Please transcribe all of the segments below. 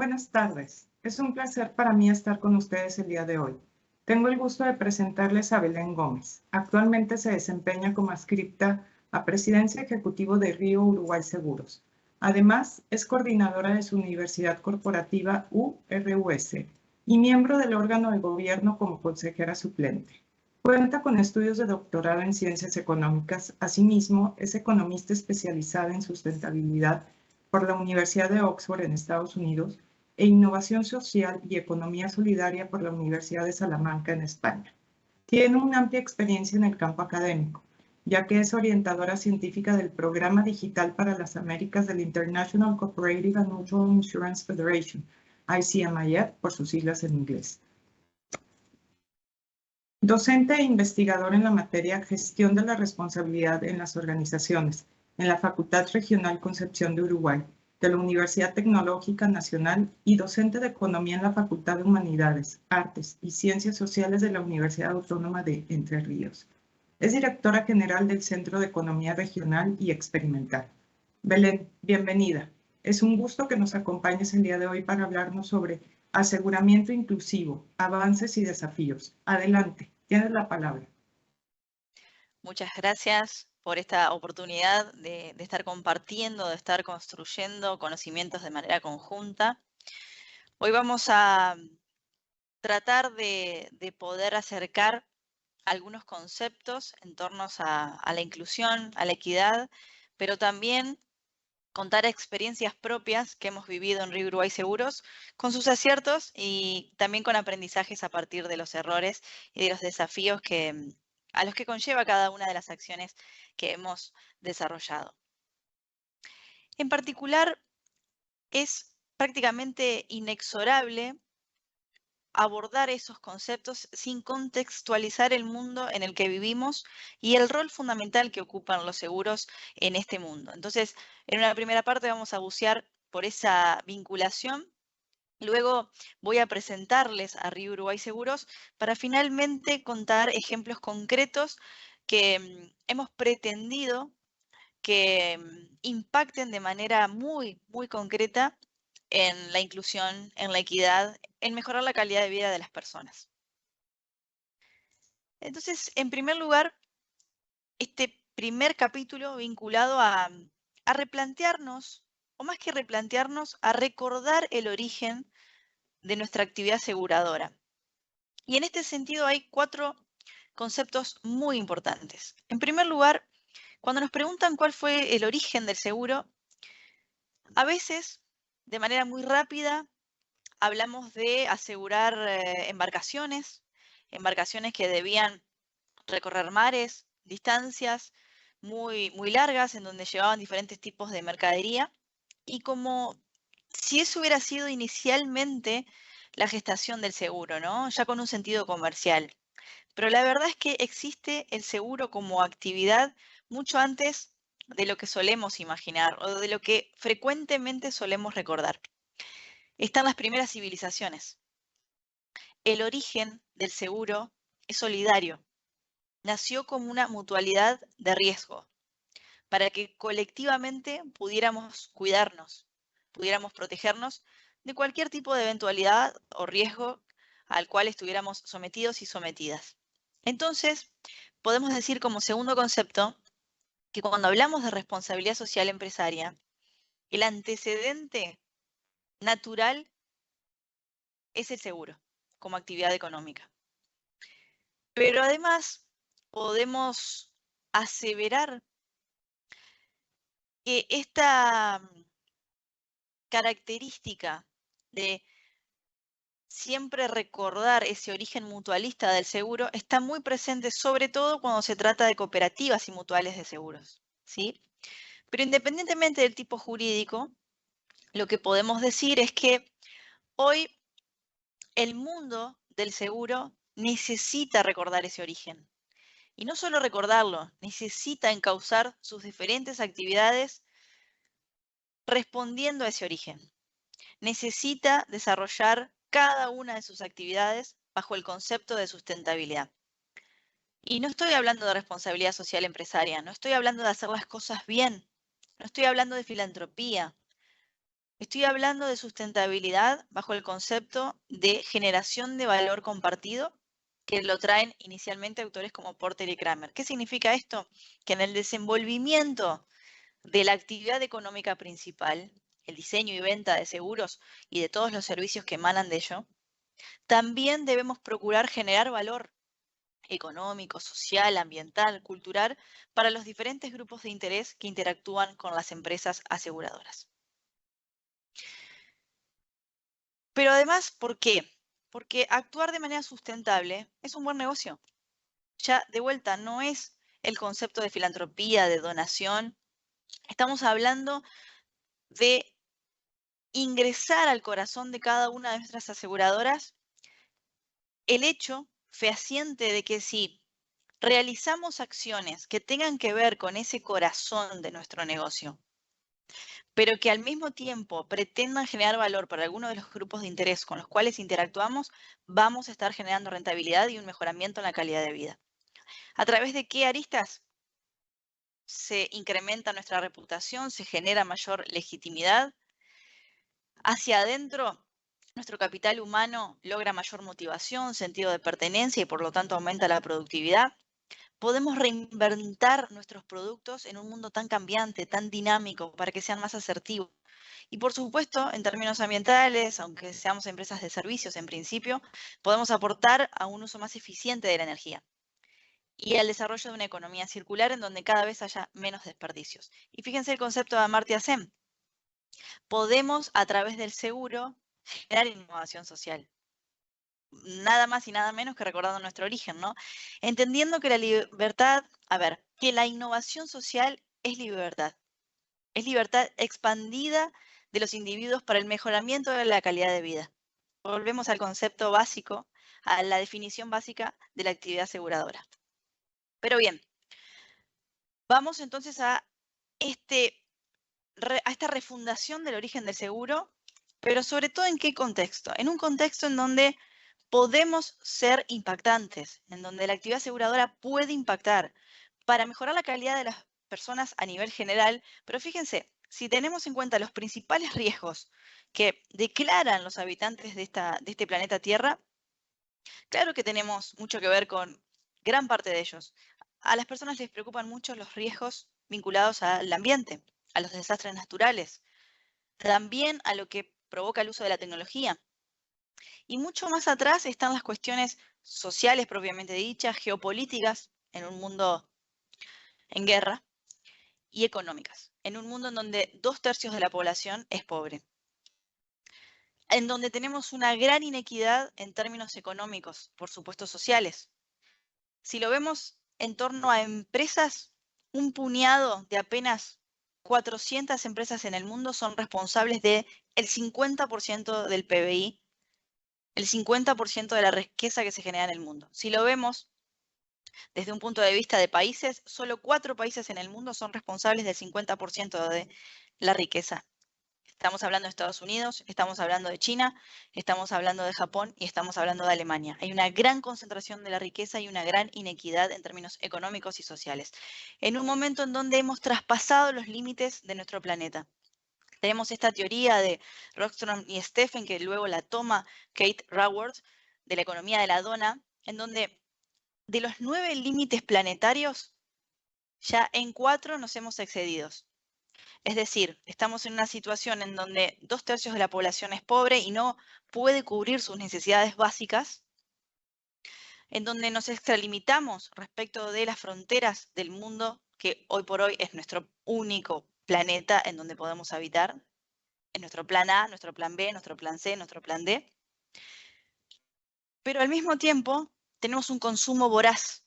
Buenas tardes. Es un placer para mí estar con ustedes el día de hoy. Tengo el gusto de presentarles a Belén Gómez. Actualmente se desempeña como adscripta a Presidencia Ejecutivo de Río Uruguay Seguros. Además, es coordinadora de su Universidad Corporativa URUS y miembro del órgano de gobierno como consejera suplente. Cuenta con estudios de doctorado en Ciencias Económicas. Asimismo, es economista especializada en sustentabilidad por la Universidad de Oxford en Estados Unidos e Innovación Social y Economía Solidaria por la Universidad de Salamanca en España. Tiene una amplia experiencia en el campo académico, ya que es orientadora científica del Programa Digital para las Américas del International Cooperative and Mutual Insurance Federation, ICMIF por sus siglas en inglés. Docente e investigador en la materia Gestión de la Responsabilidad en las Organizaciones, en la Facultad Regional Concepción de Uruguay, de la Universidad Tecnológica Nacional y docente de Economía en la Facultad de Humanidades, Artes y Ciencias Sociales de la Universidad Autónoma de Entre Ríos. Es directora general del Centro de Economía Regional y Experimental. Belén, bienvenida. Es un gusto que nos acompañes el día de hoy para hablarnos sobre aseguramiento inclusivo, avances y desafíos. Adelante, tienes la palabra. Muchas gracias por esta oportunidad de estar compartiendo, de estar construyendo conocimientos de manera conjunta. Hoy vamos a tratar de poder acercar algunos conceptos en torno a la inclusión, a la equidad, pero también contar experiencias propias que hemos vivido en Río Uruguay Seguros, con sus aciertos y también con aprendizajes a partir de los errores y de los desafíos a los que conlleva cada una de las acciones que hemos desarrollado. En particular, es prácticamente inexorable abordar esos conceptos sin contextualizar el mundo en el que vivimos y el rol fundamental que ocupan los seguros en este mundo. Entonces, en una primera parte vamos a bucear por esa vinculación. Luego voy a presentarles a Río Uruguay Seguros para finalmente contar ejemplos concretos que hemos pretendido que impacten de manera muy, muy concreta en la inclusión, en la equidad, en mejorar la calidad de vida de las personas. Entonces, en primer lugar, este primer capítulo vinculado a replantearnos, o más que replantearnos, a recordar el origen de nuestra actividad aseguradora. Y en este sentido hay 4 conceptos muy importantes. En primer lugar, cuando nos preguntan cuál fue el origen del seguro, a veces, de manera muy rápida, hablamos de asegurar embarcaciones que debían recorrer mares, distancias muy, muy largas en donde llevaban diferentes tipos de mercadería. Y como si eso hubiera sido inicialmente la gestación del seguro, ¿no? Ya con un sentido comercial. Pero la verdad es que existe el seguro como actividad mucho antes de lo que solemos imaginar o de lo que frecuentemente solemos recordar. Están las primeras civilizaciones. El origen del seguro es solidario. Nació como una mutualidad de riesgo, para que colectivamente pudiéramos cuidarnos, pudiéramos protegernos de cualquier tipo de eventualidad o riesgo al cual estuviéramos sometidos y sometidas. Entonces, podemos decir como segundo concepto que cuando hablamos de responsabilidad social empresaria, el antecedente natural es el seguro como actividad económica. Pero además podemos aseverar que esta característica de siempre recordar ese origen mutualista del seguro está muy presente, sobre todo cuando se trata de cooperativas y mutuales de seguros, ¿sí? Pero independientemente del tipo jurídico, lo que podemos decir es que hoy el mundo del seguro necesita recordar ese origen. Y no solo recordarlo, necesita encauzar sus diferentes actividades respondiendo a ese origen. Necesita desarrollar cada una de sus actividades bajo el concepto de sustentabilidad. Y no estoy hablando de responsabilidad social empresaria, no estoy hablando de hacer las cosas bien, no estoy hablando de filantropía, Estoy hablando de sustentabilidad bajo el concepto de generación de valor compartido, que lo traen inicialmente autores como Porter y Kramer. ¿Qué significa esto? Que en el desenvolvimiento de la actividad económica principal, el diseño y venta de seguros y de todos los servicios que emanan de ello, también debemos procurar generar valor económico, social, ambiental, cultural, para los diferentes grupos de interés que interactúan con las empresas aseguradoras. Pero además, ¿por qué? Porque actuar de manera sustentable es un buen negocio. Ya de vuelta, no es el concepto de filantropía, de donación. Estamos hablando de ingresar al corazón de cada una de nuestras aseguradoras el hecho fehaciente de que si realizamos acciones que tengan que ver con ese corazón de nuestro negocio, pero que al mismo tiempo pretendan generar valor para alguno de los grupos de interés con los cuales interactuamos, vamos a estar generando rentabilidad y un mejoramiento en la calidad de vida. ¿A través de qué aristas? Se incrementa nuestra reputación, se genera mayor legitimidad. Hacia adentro, nuestro capital humano logra mayor motivación, sentido de pertenencia y por lo tanto aumenta la productividad. Podemos reinventar nuestros productos en un mundo tan cambiante, tan dinámico, para que sean más asertivos. Y por supuesto, en términos ambientales, aunque seamos empresas de servicios en principio, podemos aportar a un uso más eficiente de la energía y al desarrollo de una economía circular en donde cada vez haya menos desperdicios. Y fíjense el concepto de Amartya Sen. Podemos, a través del seguro, generar innovación social. Nada más y nada menos que recordando nuestro origen, ¿no? Entendiendo que la libertad, que la innovación social es libertad expandida de los individuos para el mejoramiento de la calidad de vida. Volvemos al concepto básico, a la definición básica de la actividad aseguradora. Pero bien, vamos entonces a esta refundación del origen del seguro, pero sobre todo en qué contexto. En un contexto en donde podemos ser impactantes, en donde la actividad aseguradora puede impactar para mejorar la calidad de las personas a nivel general. Pero fíjense, si tenemos en cuenta los principales riesgos que declaran los habitantes de este planeta Tierra, claro que tenemos mucho que ver con gran parte de ellos. A las personas les preocupan mucho los riesgos vinculados al ambiente, a los desastres naturales, también a lo que provoca el uso de la tecnología. Y mucho más atrás están las cuestiones sociales propiamente dichas, geopolíticas, en un mundo en guerra, y económicas, en un mundo en donde 2/3 de la población es pobre, en donde tenemos una gran inequidad en términos económicos, por supuesto sociales. Si lo vemos en torno a empresas, un puñado de apenas 400 empresas en el mundo son responsables del 50% del PBI, el 50% de la riqueza que se genera en el mundo. Si lo vemos desde un punto de vista de países, solo 4 países en el mundo son responsables del 50% de la riqueza. Estamos hablando de Estados Unidos, estamos hablando de China, estamos hablando de Japón y estamos hablando de Alemania. Hay una gran concentración de la riqueza y una gran inequidad en términos económicos y sociales. En un momento en donde hemos traspasado los límites de nuestro planeta. Tenemos esta teoría de Rockström y Steffen, que luego la toma Kate Raworth, de la economía de la dona, en donde de los 9 límites planetarios, ya en 4 nos hemos excedido. Es decir, estamos en una situación en donde 2/3 de la población es pobre y no puede cubrir sus necesidades básicas, en donde nos extralimitamos respecto de las fronteras del mundo, que hoy por hoy es nuestro único planeta en donde podemos habitar, en nuestro plan A, nuestro plan B, nuestro plan C, nuestro plan D. Pero al mismo tiempo tenemos un consumo voraz.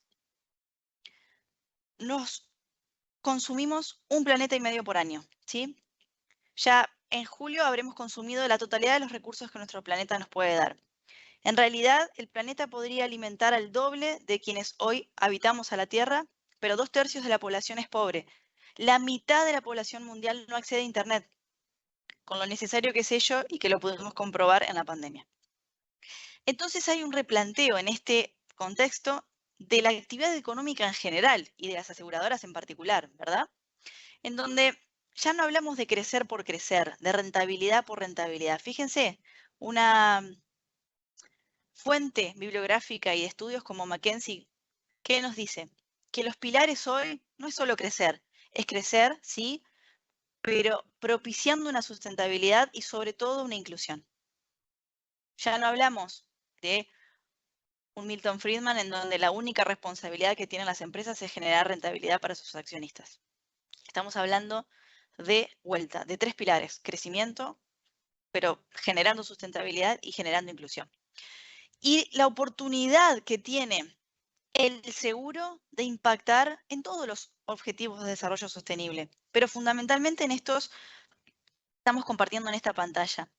Nos consumimos 1,5 planetas por año, ¿sí? Ya en julio habremos consumido la totalidad de los recursos que nuestro planeta nos puede dar. En realidad, el planeta podría alimentar al doble de quienes hoy habitamos a la Tierra, pero 2/3 de la población es pobre. La mitad de la población mundial no accede a Internet, con lo necesario que es ello y que lo pudimos comprobar en la pandemia. Entonces hay un replanteo en este contexto de la actividad económica en general y de las aseguradoras en particular, ¿verdad? En donde ya no hablamos de crecer por crecer, de rentabilidad por rentabilidad. Fíjense, una fuente bibliográfica y de estudios como McKinsey, ¿qué nos dice? Que los pilares hoy no es solo es crecer, sí, pero propiciando una sustentabilidad y sobre todo una inclusión. Ya no hablamos de un Milton Friedman en donde la única responsabilidad que tienen las empresas es generar rentabilidad para sus accionistas. Estamos hablando de vuelta, de 3 pilares: crecimiento, pero generando sustentabilidad y generando inclusión. Y la oportunidad que tiene el seguro de impactar en todos los objetivos de desarrollo sostenible, pero fundamentalmente en estos estamos compartiendo en esta pantalla.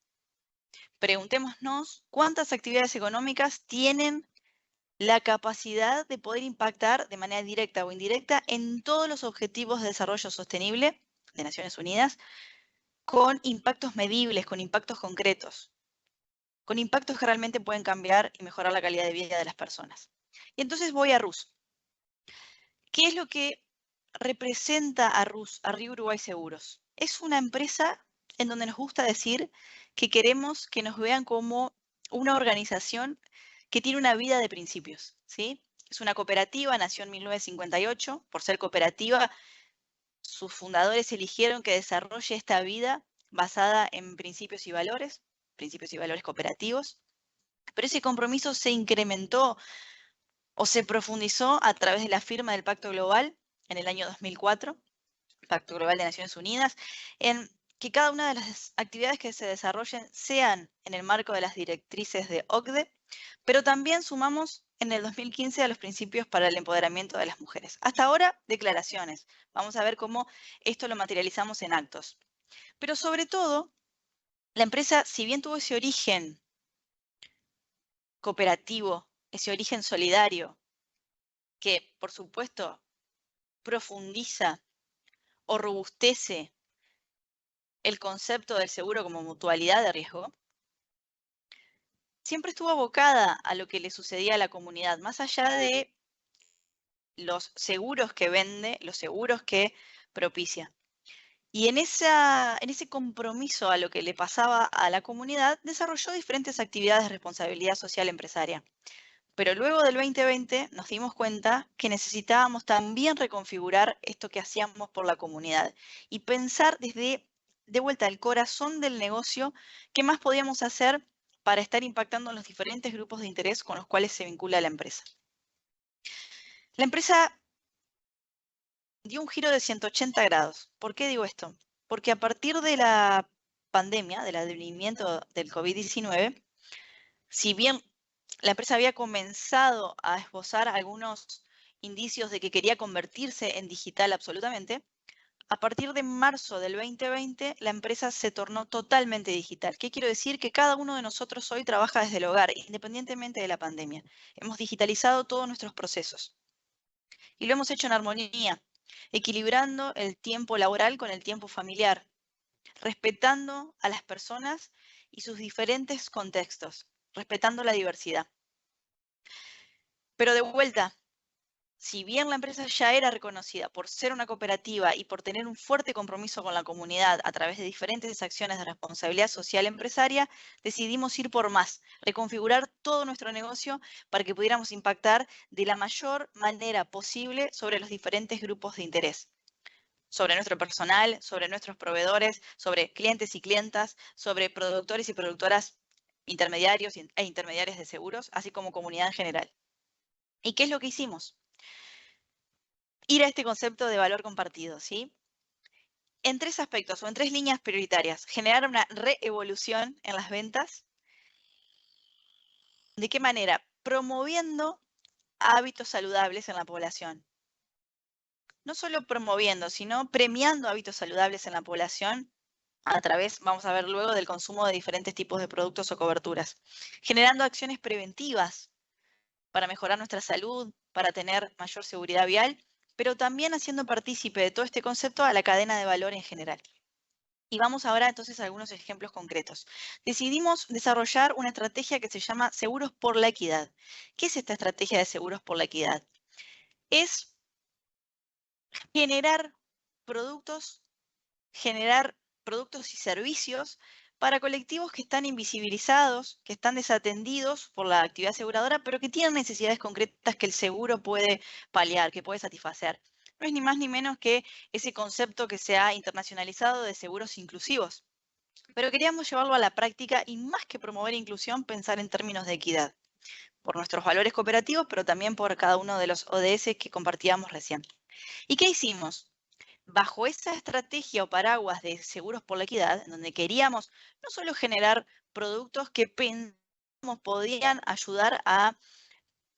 Preguntémonos cuántas actividades económicas tienen la capacidad de poder impactar de manera directa o indirecta en todos los objetivos de desarrollo sostenible de Naciones Unidas, con impactos medibles, con impactos concretos, con impactos que realmente pueden cambiar y mejorar la calidad de vida de las personas. Y entonces voy a RUS. ¿Qué es lo que representa a RUS, a Río Uruguay Seguros? Es una empresa en donde nos gusta decir que queremos que nos vean como una organización que tiene una vida de principios, ¿sí? Es una cooperativa, nació en 1958. Por ser cooperativa, sus fundadores eligieron que desarrolle esta vida basada en principios y valores cooperativos, pero ese compromiso se incrementó o se profundizó a través de la firma del Pacto Global en el año 2004, Pacto Global de Naciones Unidas, en que cada una de las actividades que se desarrollen sean en el marco de las directrices de OCDE, pero también sumamos en el 2015 a los principios para el empoderamiento de las mujeres. Hasta ahora, declaraciones. Vamos a ver cómo esto lo materializamos en actos. Pero sobre todo, la empresa, si bien tuvo ese origen cooperativo, ese origen solidario, que por supuesto profundiza o robustece el concepto del seguro como mutualidad de riesgo, siempre estuvo abocada a lo que le sucedía a la comunidad, más allá de los seguros que vende, los seguros que propicia. Y en ese compromiso a lo que le pasaba a la comunidad, desarrolló diferentes actividades de responsabilidad social empresaria. Pero luego del 2020 nos dimos cuenta que necesitábamos también reconfigurar esto que hacíamos por la comunidad y pensar desde, de vuelta, el corazón del negocio, qué más podíamos hacer para estar impactando en los diferentes grupos de interés con los cuales se vincula la empresa. La empresa dio un giro de 180 grados. ¿Por qué digo esto? Porque a partir de la pandemia, del advenimiento del COVID-19, si bien la empresa había comenzado a esbozar algunos indicios de que quería convertirse en digital absolutamente, a partir de marzo del 2020 la empresa se tornó totalmente digital. ¿Qué quiero decir? Que cada uno de nosotros hoy trabaja desde el hogar, independientemente de la pandemia. Hemos digitalizado todos nuestros procesos y lo hemos hecho en armonía, equilibrando el tiempo laboral con el tiempo familiar, respetando a las personas y sus diferentes contextos, respetando la diversidad. Pero de vuelta, si bien la empresa ya era reconocida por ser una cooperativa y por tener un fuerte compromiso con la comunidad a través de diferentes acciones de responsabilidad social empresaria, decidimos ir por más, reconfigurar todo nuestro negocio para que pudiéramos impactar de la mayor manera posible sobre los diferentes grupos de interés, sobre nuestro personal, sobre nuestros proveedores, sobre clientes y clientas, sobre productores y productoras intermediarios e intermediarias de seguros, así como comunidad en general. ¿Y qué es lo que hicimos? Ir a este concepto de valor compartido, ¿sí? En 3 aspectos o en 3 líneas prioritarias. Generar una reevolución en las ventas. ¿De qué manera? Promoviendo hábitos saludables en la población. No solo promoviendo, sino premiando hábitos saludables en la población a través, vamos a ver luego, del consumo de diferentes tipos de productos o coberturas. Generando acciones preventivas para mejorar nuestra salud, para tener mayor seguridad vial, pero también haciendo partícipe de todo este concepto a la cadena de valor en general. Y vamos ahora entonces a algunos ejemplos concretos. Decidimos desarrollar una estrategia que se llama Seguros por la Equidad. ¿Qué es esta estrategia de Seguros por la Equidad? Es generar productos generar productos y servicios para colectivos que están invisibilizados, que están desatendidos por la actividad aseguradora, pero que tienen necesidades concretas que el seguro puede paliar, que puede satisfacer. No es ni más ni menos que ese concepto que se ha internacionalizado de seguros inclusivos. Pero queríamos llevarlo a la práctica y más que promover inclusión, pensar en términos de equidad, por nuestros valores cooperativos, pero también por cada uno de los ODS que compartíamos recién. ¿Y qué hicimos? Bajo esa estrategia o paraguas de seguros por la equidad, en donde queríamos no solo generar productos que pensamos podían ayudar a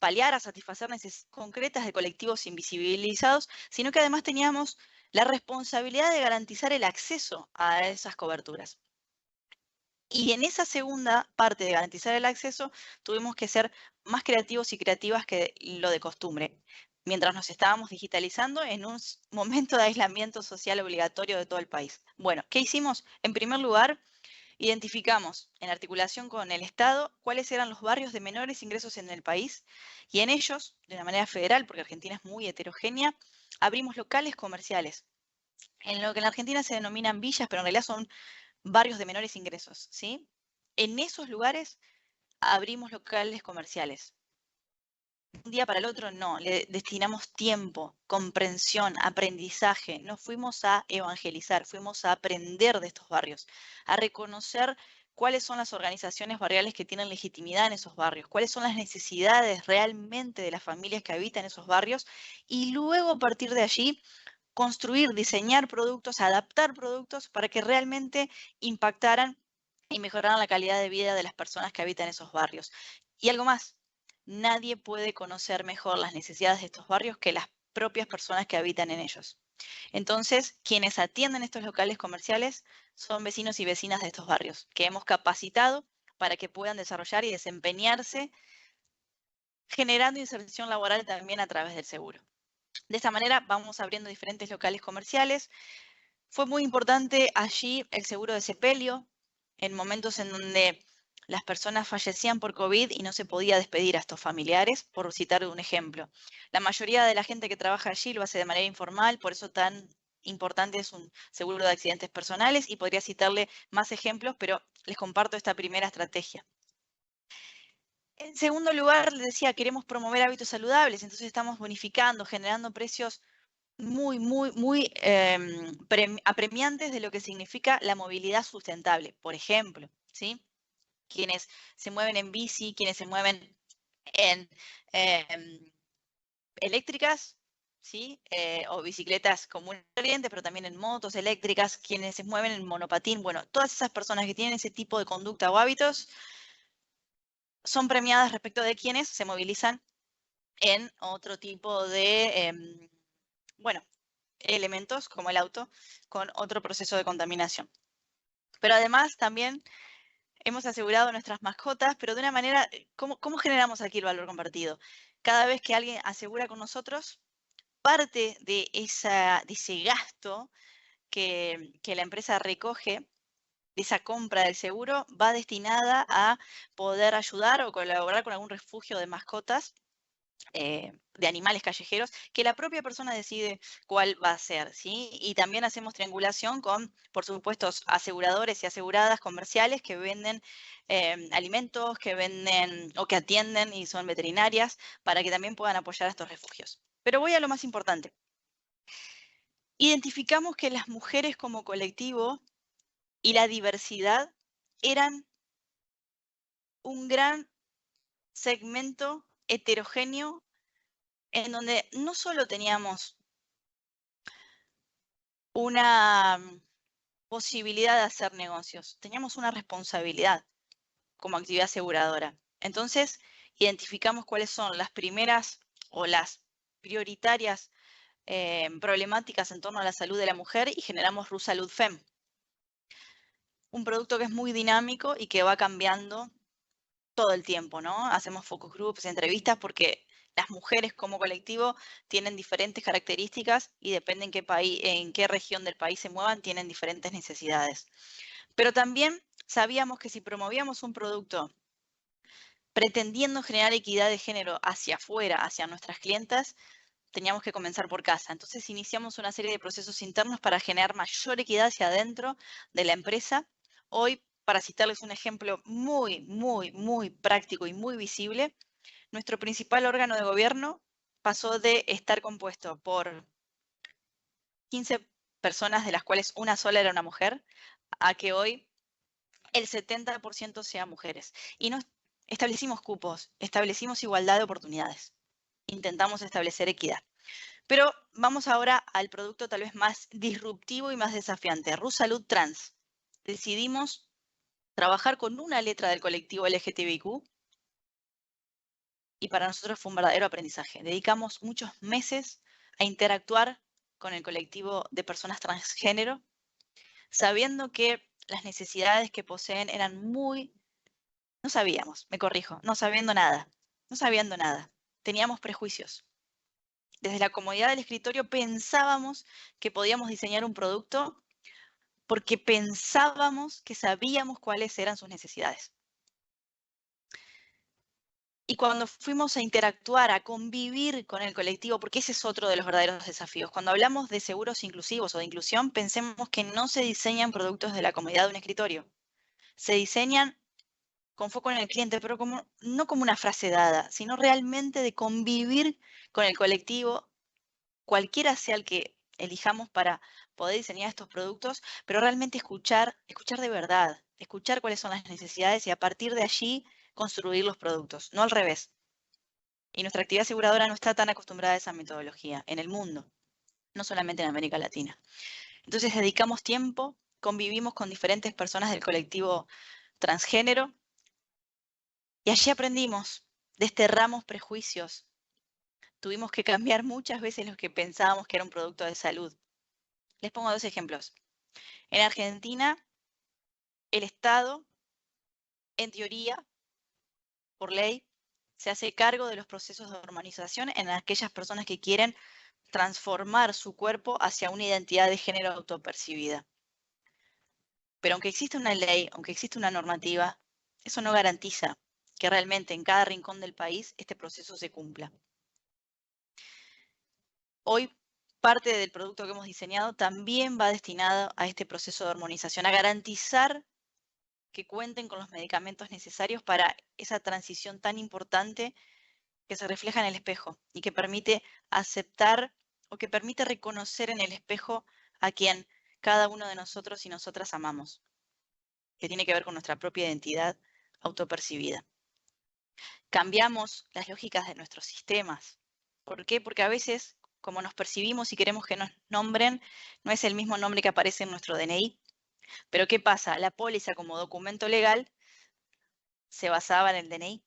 paliar, a satisfacer necesidades concretas de colectivos invisibilizados, sino que además teníamos la responsabilidad de garantizar el acceso a esas coberturas. Y en esa segunda parte de garantizar el acceso, tuvimos que ser más creativos y creativas que lo de costumbre, mientras nos estábamos digitalizando en un momento de aislamiento social obligatorio de todo el país. Bueno, ¿qué hicimos? En primer lugar, identificamos en articulación con el Estado cuáles eran los barrios de menores ingresos en el país y en ellos, de una manera federal, porque Argentina es muy heterogénea, abrimos locales comerciales, en lo que en la Argentina se denominan villas, pero en realidad son barrios de menores ingresos, ¿sí? En esos lugares abrimos locales comerciales. Un día para el otro no, le destinamos tiempo, comprensión, aprendizaje. No fuimos a evangelizar, fuimos a aprender de estos barrios, a reconocer cuáles son las organizaciones barriales que tienen legitimidad en esos barrios, cuáles son las necesidades realmente de las familias que habitan esos barrios y luego a partir de allí construir, diseñar productos, adaptar productos para que realmente impactaran y mejoraran la calidad de vida de las personas que habitan esos barrios. Y algo más, nadie puede conocer mejor las necesidades de estos barrios que las propias personas que habitan en ellos. Entonces, quienes atienden estos locales comerciales son vecinos y vecinas de estos barrios, que hemos capacitado para que puedan desarrollar y desempeñarse, generando inserción laboral también a través del seguro. De esta manera vamos abriendo diferentes locales comerciales. Fue muy importante allí el seguro de sepelio, en momentos en donde las personas fallecían por COVID y no se podía despedir a estos familiares, por citar un ejemplo. La mayoría de la gente que trabaja allí lo hace de manera informal, por eso tan importante es un seguro de accidentes personales y podría citarle más ejemplos, pero les comparto esta primera estrategia. En segundo lugar, les decía, queremos promover hábitos saludables, entonces estamos bonificando, generando precios muy apremiantes de lo que significa la movilidad sustentable. Por ejemplo, ¿sí? Quienes se mueven en bici, quienes se mueven en eléctricas, ¿sí? O bicicletas comunes y corrientes, pero también en motos eléctricas, quienes se mueven en monopatín. Bueno, todas esas personas que tienen ese tipo de conducta o hábitos son premiadas respecto de quienes se movilizan en otro tipo de, bueno, elementos como el auto con otro proceso de contaminación. Pero además también hemos asegurado nuestras mascotas, pero de una manera, ¿cómo generamos aquí el valor compartido? Cada vez que alguien asegura con nosotros, parte de ese gasto que la empresa recoge, de esa compra del seguro, va destinada a poder ayudar o colaborar con algún refugio de mascotas de animales callejeros, que la propia persona decide cuál va a ser, ¿sí? Y también hacemos triangulación con, por supuesto, aseguradores y aseguradas comerciales que venden alimentos, que venden o que atienden y son veterinarias, para que también puedan apoyar a estos refugios. Pero voy a lo más importante. Identificamos que las mujeres como colectivo y la diversidad eran un gran segmento heterogéneo en donde no solo teníamos una posibilidad de hacer negocios, teníamos una responsabilidad como actividad aseguradora. Entonces, identificamos cuáles son las primeras o las prioritarias problemáticas en torno a la salud de la mujer y generamos RuSalud FEM, un producto que es muy dinámico y que va cambiando todo el tiempo, ¿no? Hacemos focus groups, entrevistas, porque las mujeres como colectivo tienen diferentes características y depende en qué país, en qué región del país se muevan, tienen diferentes necesidades. Pero también sabíamos que si promovíamos un producto pretendiendo generar equidad de género hacia afuera, hacia nuestras clientas, teníamos que comenzar por casa. Entonces iniciamos una serie de procesos internos para generar mayor equidad hacia adentro de la empresa. Hoy, para citarles un ejemplo muy práctico y muy visible, nuestro principal órgano de gobierno pasó de estar compuesto por 15 personas, de las cuales una sola era una mujer, a que hoy el 70% sean mujeres. Y no establecimos cupos, establecimos igualdad de oportunidades. Intentamos establecer equidad. Pero vamos ahora al producto tal vez más disruptivo y más desafiante, RuSalud Trans. Decidimos trabajar con una letra del colectivo LGTBIQ y para nosotros fue un verdadero aprendizaje. Dedicamos muchos meses a interactuar con el colectivo de personas transgénero, sabiendo que las necesidades que poseen eran no sabíamos, me corrijo, no sabiendo nada. Teníamos prejuicios. Desde la comodidad del escritorio pensábamos que podíamos diseñar un producto porque pensábamos que sabíamos cuáles eran sus necesidades. Y cuando fuimos a interactuar, a convivir con el colectivo, porque ese es otro de los verdaderos desafíos. Cuando hablamos de seguros inclusivos o de inclusión, pensemos que no se diseñan productos de la comodidad de un escritorio. Se diseñan con foco en el cliente, pero no como una frase dada, sino realmente de convivir con el colectivo, cualquiera sea el que elijamos para poder diseñar estos productos, pero realmente escuchar de verdad, escuchar cuáles son las necesidades y a partir de allí construir los productos, no al revés. Y nuestra actividad aseguradora no está tan acostumbrada a esa metodología en el mundo, no solamente en América Latina. Entonces dedicamos tiempo, convivimos con diferentes personas del colectivo transgénero y allí aprendimos, desterramos prejuicios. Tuvimos que cambiar muchas veces lo que pensábamos que era un producto de salud. Les pongo 2 ejemplos. En Argentina, el Estado, en teoría, por ley, se hace cargo de los procesos de hormonización en aquellas personas que quieren transformar su cuerpo hacia una identidad de género autopercibida. Pero aunque existe una ley, aunque existe una normativa, eso no garantiza que realmente en cada rincón del país este proceso se cumpla. Hoy, parte del producto que hemos diseñado también va destinado a este proceso de hormonización, a garantizar que cuenten con los medicamentos necesarios para esa transición tan importante que se refleja en el espejo y que permite aceptar o que permite reconocer en el espejo a quien cada uno de nosotros y nosotras amamos, que tiene que ver con nuestra propia identidad autopercibida. Cambiamos las lógicas de nuestros sistemas. ¿Por qué? Porque a veces, como nos percibimos y queremos que nos nombren, no es el mismo nombre que aparece en nuestro DNI. Pero ¿qué pasa? La póliza como documento legal se basaba en el DNI.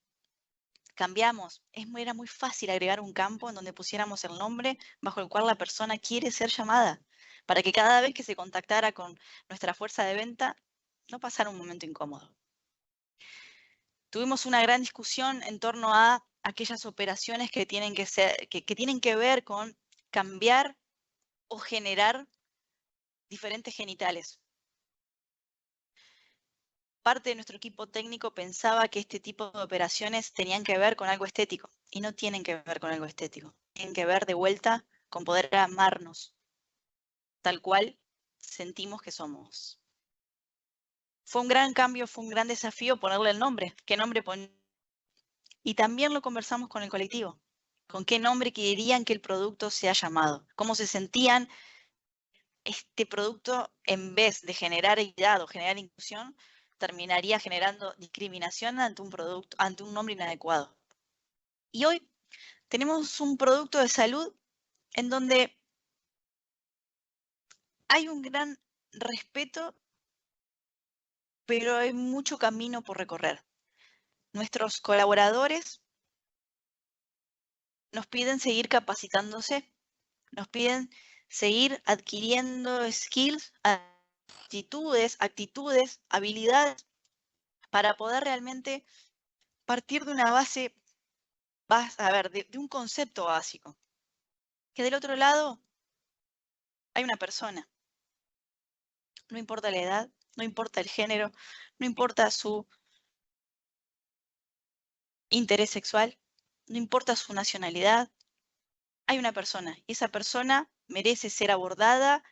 Cambiamos. Era muy fácil agregar un campo en donde pusiéramos el nombre bajo el cual la persona quiere ser llamada, para que cada vez que se contactara con nuestra fuerza de venta, no pasara un momento incómodo. Tuvimos una gran discusión en torno a aquellas operaciones que tienen que ver con cambiar o generar diferentes genitales. Parte de nuestro equipo técnico pensaba que este tipo de operaciones tenían que ver con algo estético y no tienen que ver con algo estético. Tienen que ver de vuelta con poder amarnos tal cual sentimos que somos. Fue un gran cambio, fue un gran desafío ponerle el nombre. ¿Qué nombre poner? Y también lo conversamos con el colectivo. ¿Con qué nombre querían que el producto sea llamado? ¿Cómo se sentían este producto, en vez de generar equidad o generar inclusión, terminaría generando discriminación ante un producto, ante un nombre inadecuado? Y hoy tenemos un producto de salud en donde hay un gran respeto, pero hay mucho camino por recorrer. Nuestros colaboradores nos piden seguir capacitándose, nos piden seguir adquiriendo skills, actitudes, habilidades para poder realmente partir de una base, de un concepto básico. Que del otro lado hay una persona. No importa la edad, no importa el género, no importa su interés sexual, no importa su nacionalidad, hay una persona y esa persona merece ser abordada,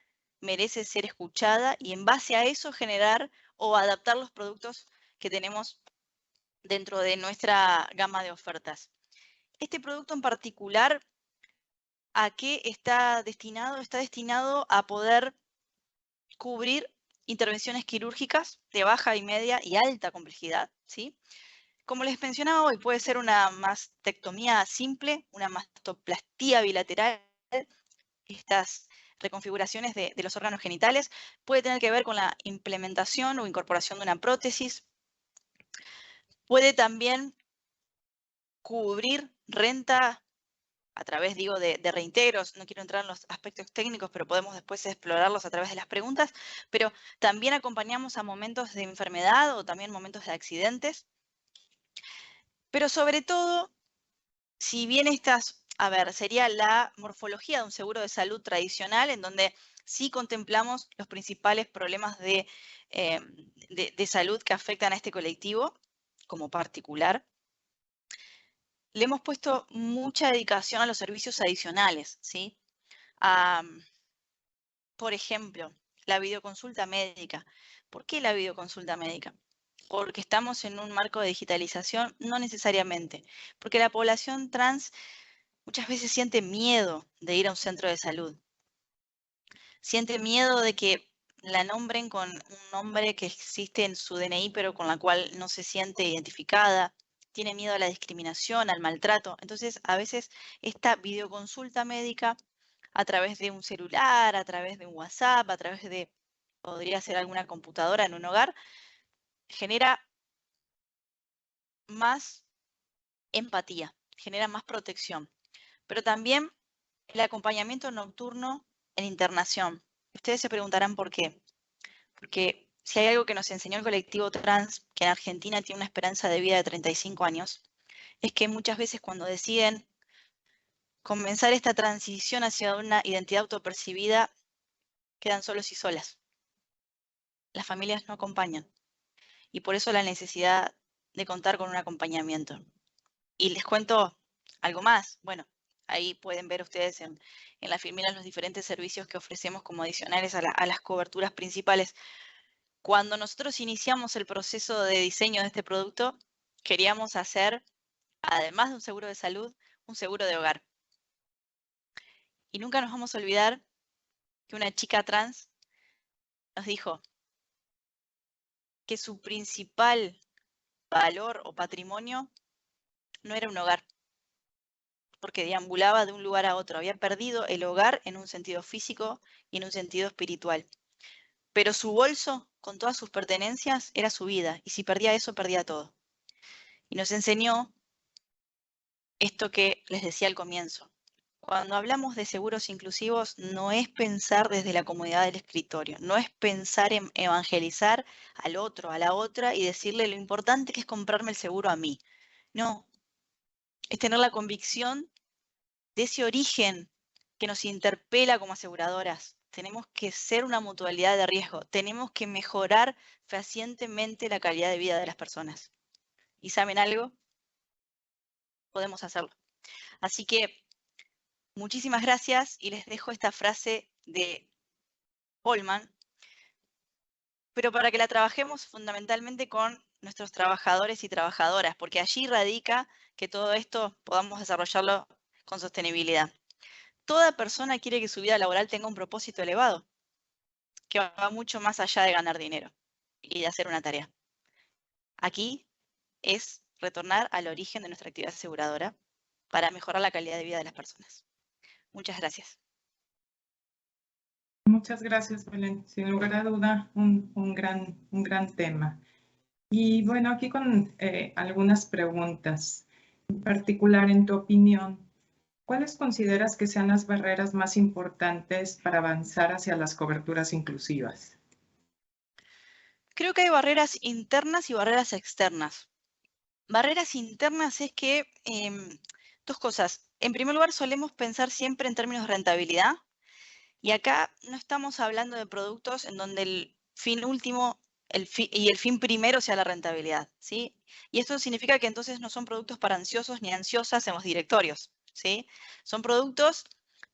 merece ser escuchada y en base a eso generar o adaptar los productos que tenemos dentro de nuestra gama de ofertas. Este producto en particular, ¿a qué está destinado? Está destinado a poder cubrir intervenciones quirúrgicas de baja y media y alta complejidad, ¿sí? Como les mencionaba hoy, puede ser una mastectomía simple, una mastoplastía bilateral, estas reconfiguraciones de los órganos genitales, puede tener que ver con la implementación o incorporación de una prótesis, puede también cubrir renta a través, digo, de reintegros. No quiero entrar en los aspectos técnicos, pero podemos después explorarlos a través de las preguntas, pero también acompañamos a momentos de enfermedad o también momentos de accidentes, pero sobre todo, si bien estas, a ver, sería la morfología de un seguro de salud tradicional, en donde sí contemplamos los principales problemas de salud que afectan a este colectivo como particular, le hemos puesto mucha dedicación a los servicios adicionales, ¿sí? Por ejemplo, la videoconsulta médica. ¿Por qué la videoconsulta médica? Porque estamos en un marco de digitalización, no necesariamente, porque la población trans muchas veces siente miedo de ir a un centro de salud, siente miedo de que la nombren con un nombre que existe en su DNI, pero con la cual no se siente identificada, tiene miedo a la discriminación, al maltrato. Entonces, a veces esta videoconsulta médica a través de un celular, a través de un WhatsApp, a través de, podría ser alguna computadora en un hogar, genera más empatía, genera más protección. Pero también el acompañamiento nocturno en internación. Ustedes se preguntarán por qué. Porque si hay algo que nos enseñó el colectivo trans, que en Argentina tiene una esperanza de vida de 35 años, es que muchas veces cuando deciden comenzar esta transición hacia una identidad autopercibida, quedan solos y solas. Las familias no acompañan. Y por eso la necesidad de contar con un acompañamiento. Y les cuento algo más. Bueno, ahí pueden ver ustedes en la filmina los diferentes servicios que ofrecemos como adicionales a las coberturas principales. Cuando nosotros iniciamos el proceso de diseño de este producto, queríamos hacer, además de un seguro de salud, un seguro de hogar. Y nunca nos vamos a olvidar que una chica trans nos dijo que su principal valor o patrimonio no era un hogar, porque deambulaba de un lugar a otro, había perdido el hogar en un sentido físico y en un sentido espiritual. Pero su bolso, con todas sus pertenencias, era su vida, y si perdía eso, perdía todo. Y nos enseñó esto que les decía al comienzo. Cuando hablamos de seguros inclusivos, no es pensar desde la comodidad del escritorio, no es pensar en evangelizar al otro, a la otra, y decirle lo importante que es comprarme el seguro a mí. No, es tener la convicción de ese origen que nos interpela como aseguradoras. Tenemos que ser una mutualidad de riesgo, tenemos que mejorar fehacientemente la calidad de vida de las personas. ¿Y saben algo? Podemos hacerlo. Así que muchísimas gracias y les dejo esta frase de Polman, pero para que la trabajemos fundamentalmente con nuestros trabajadores y trabajadoras, porque allí radica que todo esto podamos desarrollarlo con sostenibilidad. Toda persona quiere que su vida laboral tenga un propósito elevado, que va mucho más allá de ganar dinero y de hacer una tarea. Aquí es retornar al origen de nuestra actividad aseguradora para mejorar la calidad de vida de las personas. Muchas gracias. Muchas gracias, Belén. Sin lugar a duda, un gran tema. Y bueno, aquí con algunas preguntas. En particular, en tu opinión, ¿cuáles consideras que sean las barreras más importantes para avanzar hacia las coberturas inclusivas? Creo que hay barreras internas y barreras externas. Barreras internas es que, dos cosas. En primer lugar, solemos pensar siempre en términos de rentabilidad. Y acá no estamos hablando de productos en donde el fin último y el fin primero sea la rentabilidad, ¿sí? Y esto significa que entonces no son productos para ansiosos ni ansiosas en los directorios. ¿sí? Son productos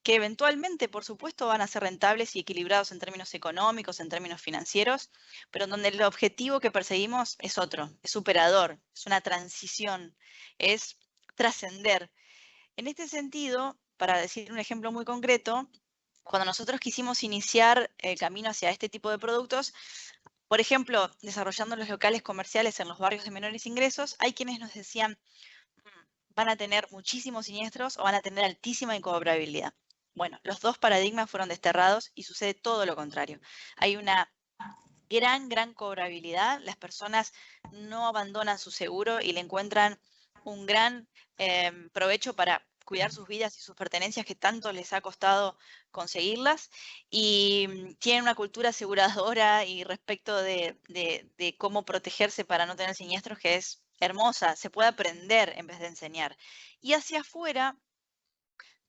que eventualmente, por supuesto, van a ser rentables y equilibrados en términos económicos, en términos financieros, pero en donde el objetivo que perseguimos es otro, es superador, es una transición, es trascender. En este sentido, para decir un ejemplo muy concreto, cuando nosotros quisimos iniciar el camino hacia este tipo de productos, por ejemplo, desarrollando los locales comerciales en los barrios de menores ingresos, hay quienes nos decían, van a tener muchísimos siniestros o van a tener altísima incobrabilidad. Bueno, los dos paradigmas fueron desterrados y sucede todo lo contrario. Hay una gran cobrabilidad. Las personas no abandonan su seguro y le encuentran un gran provecho para cuidar sus vidas y sus pertenencias que tanto les ha costado conseguirlas, y tienen una cultura aseguradora y respecto de cómo protegerse para no tener siniestros que es hermosa. Se puede aprender en vez de enseñar. Y hacia afuera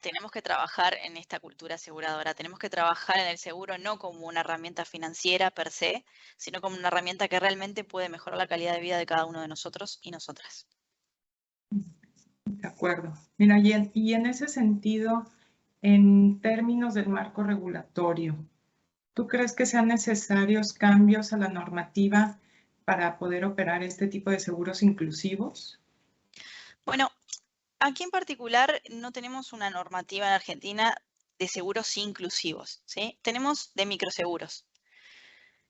tenemos que trabajar en esta cultura aseguradora, tenemos que trabajar en el seguro no como una herramienta financiera per se, sino como una herramienta que realmente puede mejorar la calidad de vida de cada uno de nosotros y nosotras. De acuerdo. Mira, y en ese sentido, en términos del marco regulatorio, ¿tú crees que sean necesarios cambios a la normativa para poder operar este tipo de seguros inclusivos? Bueno, aquí en particular no tenemos una normativa en Argentina de seguros inclusivos, ¿sí? Tenemos de microseguros.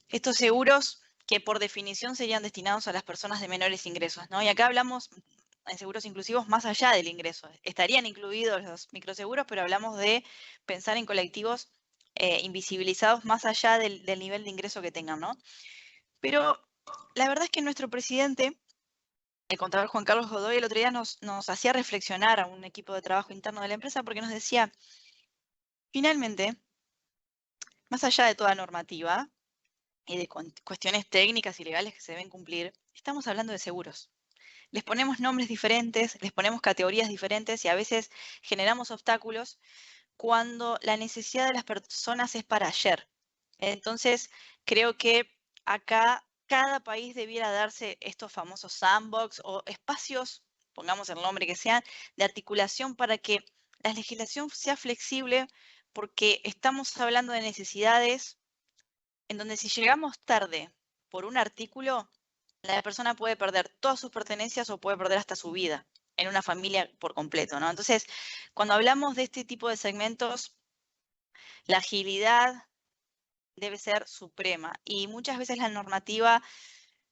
Estos seguros que por definición serían destinados a las personas de menores ingresos, ¿no? Y acá hablamos en seguros inclusivos más allá del ingreso. Estarían incluidos los microseguros, pero hablamos de pensar en colectivos invisibilizados más allá del nivel de ingreso que tengan, ¿no? Pero la verdad es que nuestro presidente, el contador Juan Carlos Godoy, el otro día nos hacía reflexionar a un equipo de trabajo interno de la empresa porque nos decía, finalmente, más allá de toda normativa y de cuestiones técnicas y legales que se deben cumplir, estamos hablando de seguros. Les ponemos nombres diferentes, les ponemos categorías diferentes y a veces generamos obstáculos cuando la necesidad de las personas es para ayer. Entonces, creo que acá cada país debiera darse estos famosos sandbox o espacios, pongamos el nombre que sean, de articulación para que la legislación sea flexible, porque estamos hablando de necesidades en donde si llegamos tarde por un artículo, la persona puede perder todas sus pertenencias o puede perder hasta su vida en una familia por completo, ¿no? Entonces, cuando hablamos de este tipo de segmentos, la agilidad debe ser suprema y muchas veces la normativa,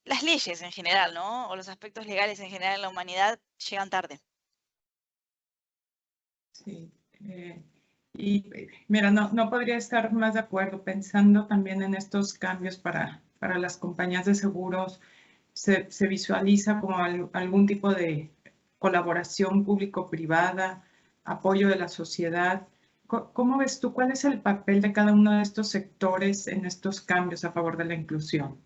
las leyes en general, ¿no? O los aspectos legales en general en la humanidad llegan tarde. Sí. Mira, no podría estar más de acuerdo, pensando también en estos cambios para las compañías de seguros. Se visualiza como algún tipo de colaboración público-privada, apoyo de la sociedad. ¿Cómo ves tú cuál es el papel de cada uno de estos sectores en estos cambios a favor de la inclusión?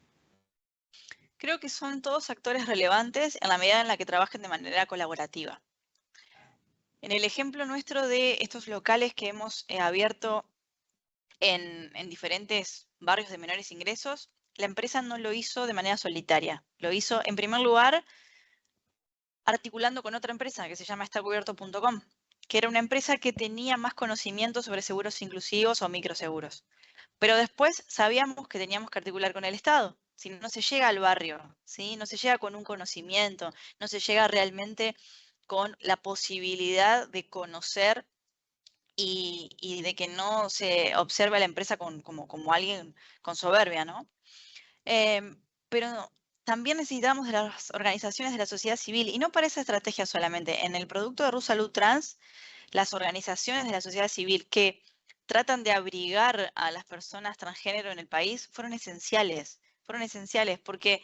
Creo que son todos actores relevantes en la medida en la que trabajen de manera colaborativa. En el ejemplo nuestro de estos locales que hemos abierto en diferentes barrios de menores ingresos, la empresa no lo hizo de manera solitaria. Lo hizo, en primer lugar, articulando con otra empresa que se llama estacubierto.com, que era una empresa que tenía más conocimiento sobre seguros inclusivos o microseguros. Pero después sabíamos que teníamos que articular con el Estado. Si no se llega al barrio, ¿sí? No se llega con un conocimiento, no se llega realmente con la posibilidad de conocer y de que no se observe a la empresa como alguien con soberbia, ¿no? Pero también necesitamos de las organizaciones de la sociedad civil, y no para esa estrategia solamente. En el producto de RuSalud Trans, las organizaciones de la sociedad civil que tratan de abrigar a las personas transgénero en el país fueron esenciales porque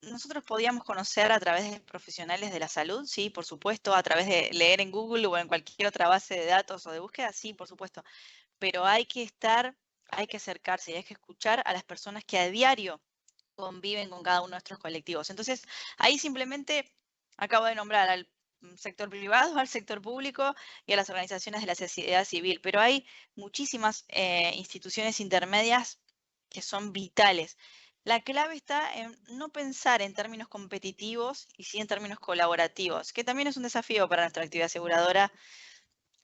nosotros podíamos conocer a través de profesionales de la salud, sí, por supuesto, a través de leer en Google o en cualquier otra base de datos o de búsqueda, sí, por supuesto, pero hay que acercarse y hay que escuchar a las personas que a diario conviven con cada uno de nuestros colectivos. Entonces, ahí simplemente acabo de nombrar al sector privado, al sector público y a las organizaciones de la sociedad civil, pero hay muchísimas instituciones intermedias que son vitales. La clave está en no pensar en términos competitivos y sí en términos colaborativos, que también es un desafío para nuestra actividad aseguradora,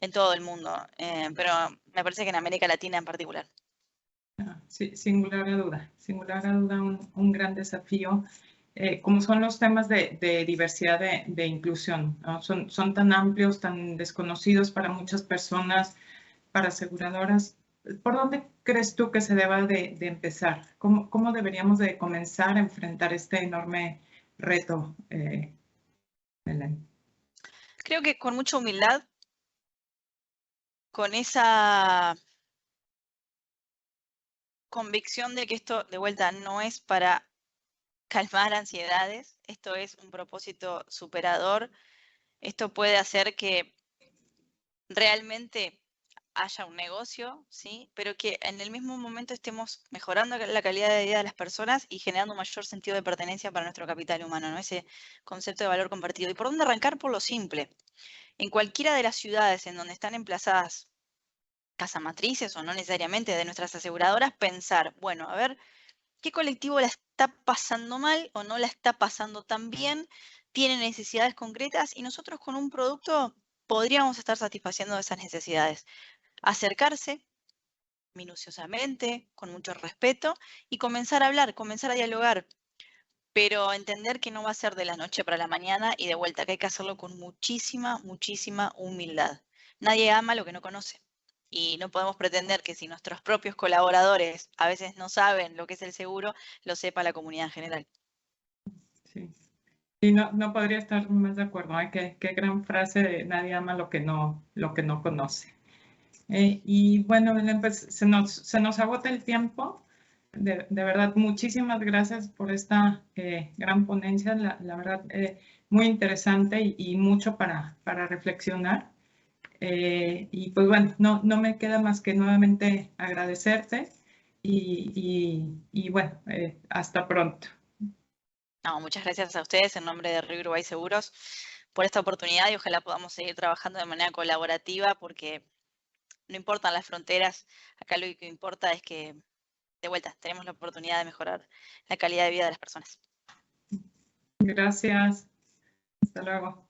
en todo el mundo, pero me parece que en América Latina en particular. Sí, sin lugar a duda un gran desafío, como son los temas de diversidad, de inclusión, ¿no? Son tan amplios, tan desconocidos para muchas personas, para aseguradoras. ¿Por dónde crees tú que se deba de empezar? ¿Cómo deberíamos de comenzar a enfrentar este enorme reto, Belén? Creo que con mucha humildad, con esa convicción de que esto de vuelta no es para calmar ansiedades, esto es un propósito superador, esto puede hacer que realmente haya un negocio, ¿sí? Pero que en el mismo momento estemos mejorando la calidad de vida de las personas y generando un mayor sentido de pertenencia para nuestro capital humano, ¿no? Ese concepto de valor compartido. ¿Y por dónde arrancar? Por lo simple. En cualquiera de las ciudades en donde están emplazadas casas matrices o no necesariamente de nuestras aseguradoras, pensar, bueno, a ver, ¿qué colectivo la está pasando mal o no la está pasando tan bien? Tiene necesidades concretas y nosotros con un producto podríamos estar satisfaciendo esas necesidades. Acercarse minuciosamente, con mucho respeto y comenzar a hablar, comenzar a dialogar, pero entender que no va a ser de la noche para la mañana y de vuelta, que hay que hacerlo con muchísima, muchísima humildad. Nadie ama lo que no conoce. Y no podemos pretender que si nuestros propios colaboradores a veces no saben lo que es el seguro, lo sepa la comunidad en general. Sí. Sí, no podría estar más de acuerdo. ¿Eh? Qué gran frase de nadie ama lo que no conoce. Y bueno, Belén, pues se nos agota el tiempo. De verdad, muchísimas gracias por esta gran ponencia. La verdad, muy interesante y mucho para reflexionar. Y pues bueno, no me queda más que nuevamente agradecerte y bueno, hasta pronto. No, muchas gracias a ustedes en nombre de Río Uruguay Seguros por esta oportunidad y ojalá podamos seguir trabajando de manera colaborativa porque no importan las fronteras, acá lo que importa es que, de vuelta, tenemos la oportunidad de mejorar la calidad de vida de las personas. Gracias. Hasta luego.